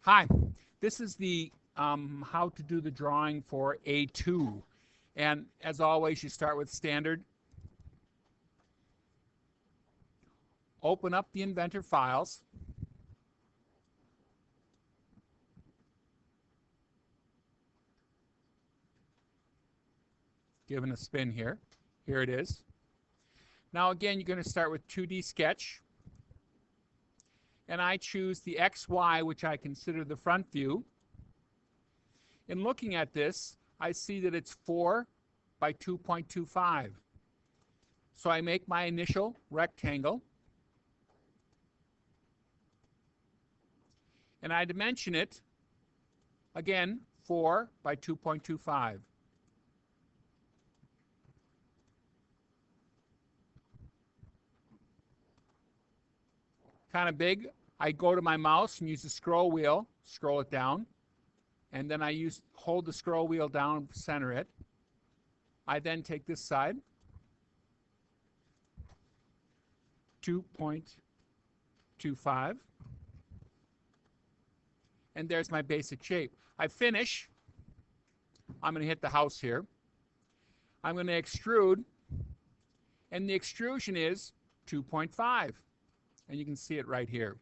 Hi, this is the how to do the drawing for A2. And as always, you start with standard. Open up the Inventor files. Given a spin here. Here it is. Now again, you're going to start with 2D sketch. And I choose the XY, which I consider the front view. In looking at this, I see that it's 4 by 2.25. So I make my initial rectangle. And I dimension it, again, 4 by 2.25. Kind of big. I go to my mouse and use the scroll wheel, scroll it down, and then I hold the scroll wheel down, center it. I then take this side, 2.25, and there's my basic shape. I finish. I'm going to hit the house here. I'm going to extrude, and the extrusion is 2.5. And you can see it right here.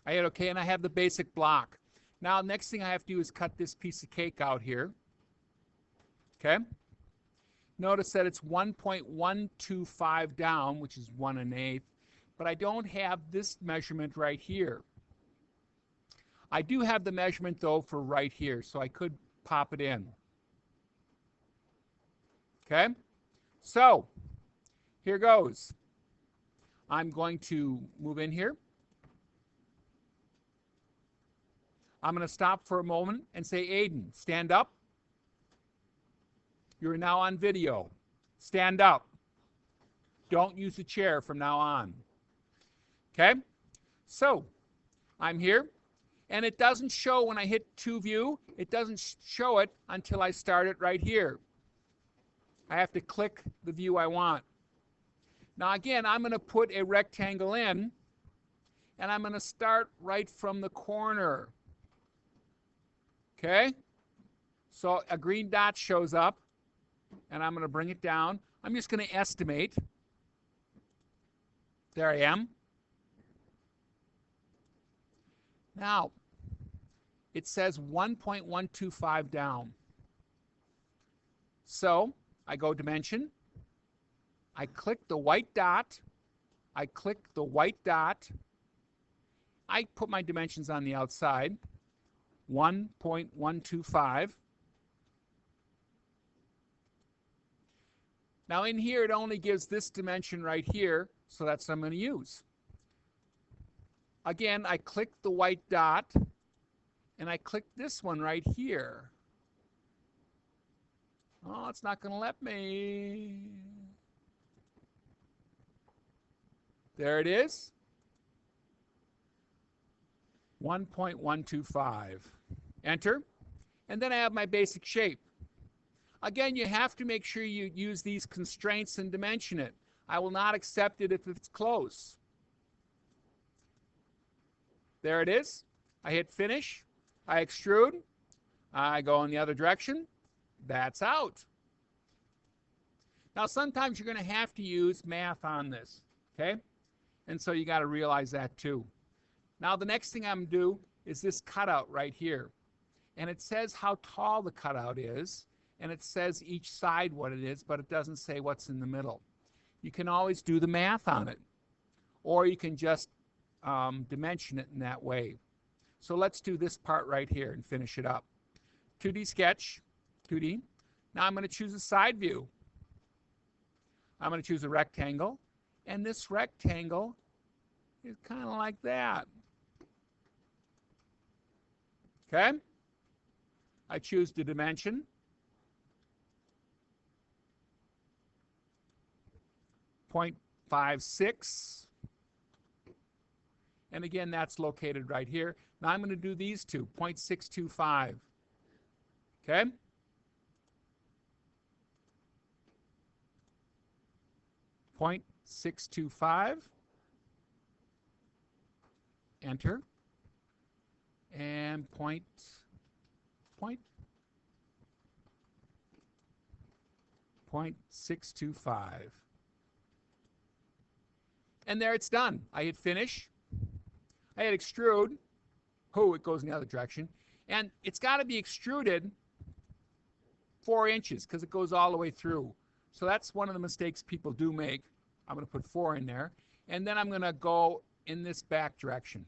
I hit OK, and I have the basic block. Now, next thing I have to do is cut this piece of cake out here. Okay? Notice that it's 1.125 down, which is 1 1/8, but I don't have this measurement right here. I do have the measurement, though, for right here, so I could pop it in. Okay? So, here goes. I'm going to move in here. I'm going to stop for a moment and say, Aiden, stand up. You're now on video. Stand up. Don't use the chair from now on. Okay? So, I'm here. And it doesn't show when I hit 2 view. It doesn't show it until I start it right here. I have to click the view I want. Now again, I'm going to put a rectangle in, and I'm going to start right from the corner. Okay? So a green dot shows up, and I'm going to bring it down. I'm just going to estimate. There I am. Now, it says 1.125 down. So I go dimension. I click the white dot. I click the white dot. I put my dimensions on the outside. 1.125. Now in here it only gives this dimension right here, so that's what I'm going to use. Again, I click the white dot, and I click this one right here. Oh, it's not going to let me. There it is. 1.125. Enter. And then I have my basic shape. Again, you have to make sure you use these constraints and dimension it. I will not accept it if it's close. There it is. I hit finish. I extrude. I go in the other direction. That's out. Now, sometimes you're going to have to use math on this, okay? And so you got to realize that too. Now, the next thing I'm going to do is this cutout right here. And it says how tall the cutout is, and it says each side what it is, but it doesn't say what's in the middle. You can always do the math on it, or you can just dimension it in that way. So let's do this part right here and finish it up. 2D sketch, 2D. Now I'm going to choose a side view. I'm going to choose a rectangle, and this rectangle is kind of like that. Okay? I choose the dimension. 0.56. And again, that's located right here. Now I'm going to do these two, 0.625. Okay? 0.625. Enter. And point. .625. And there it's done. I hit finish. I hit extrude. Oh, it goes in the other direction. And it's got to be extruded 4 inches because it goes all the way through. So that's one of the mistakes people do make. I'm going to put 4 in there. And then I'm going to go in this back direction.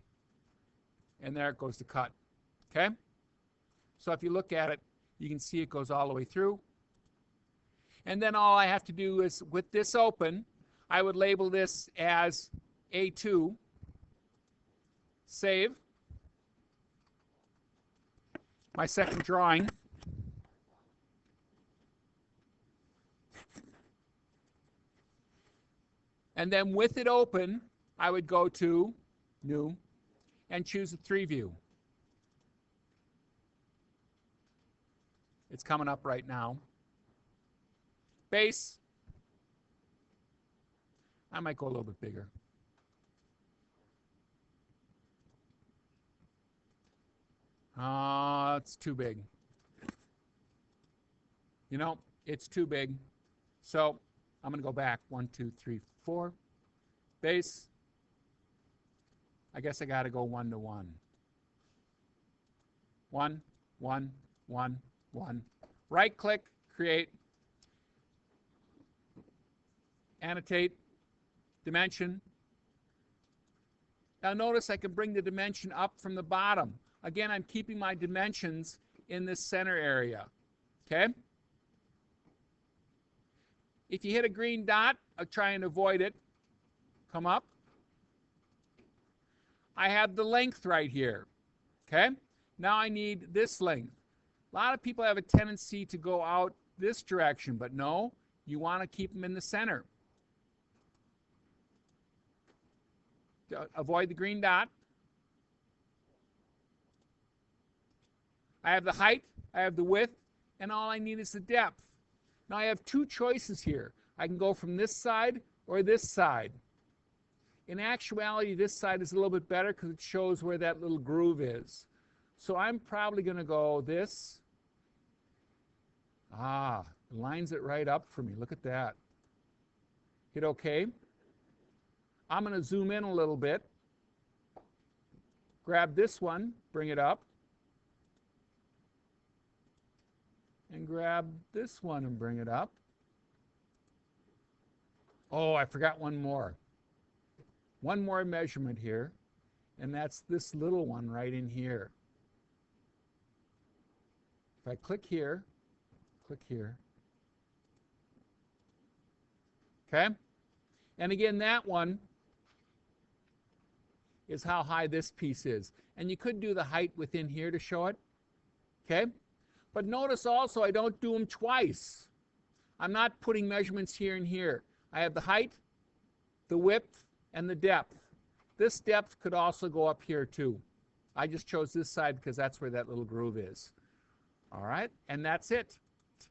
And there it goes to cut. Okay? So if you look at it, you can see it goes all the way through. And then all I have to do is, with this open, I would label this as A2. Save. My second drawing. And then with it open, I would go to New and choose a 3 view. It's coming up right now. Base. I might go a little bit bigger. It's too big. You know, it's too big. So I'm going to go back. 1, 2, 3, 4. Base. I guess I got to go 1 to 1. 1, 1, 1, 1. Right click, create. Annotate, dimension. Now notice I can bring the dimension up from the bottom. Again, I'm keeping my dimensions in this center area. Okay? If you hit a green dot, I'll try and avoid it. Come up. I have the length right here. Okay? Now I need this length. A lot of people have a tendency to go out this direction, but no, you want to keep them in the center. Avoid the green dot. I have the height, I have the width, and all I need is the depth. Now I have 2 choices here. I can go from this side or this side. In actuality, this side is a little bit better because it shows where that little groove is. So I'm probably going to go this. It lines it right up for me. Look at that. Hit OK. I'm going to zoom in a little bit. Grab this one, bring it up. And grab this one and bring it up. Oh, I forgot one more. One more measurement here, and that's this little one right in here. If I click here, okay? And again, that one is how high this piece is. And you could do the height within here to show it, okay? But notice also I don't do them twice. I'm not putting measurements here and here. I have the height, the width, and the depth. This depth could also go up here too. I just chose this side because that's where that little groove is. All right, and that's it.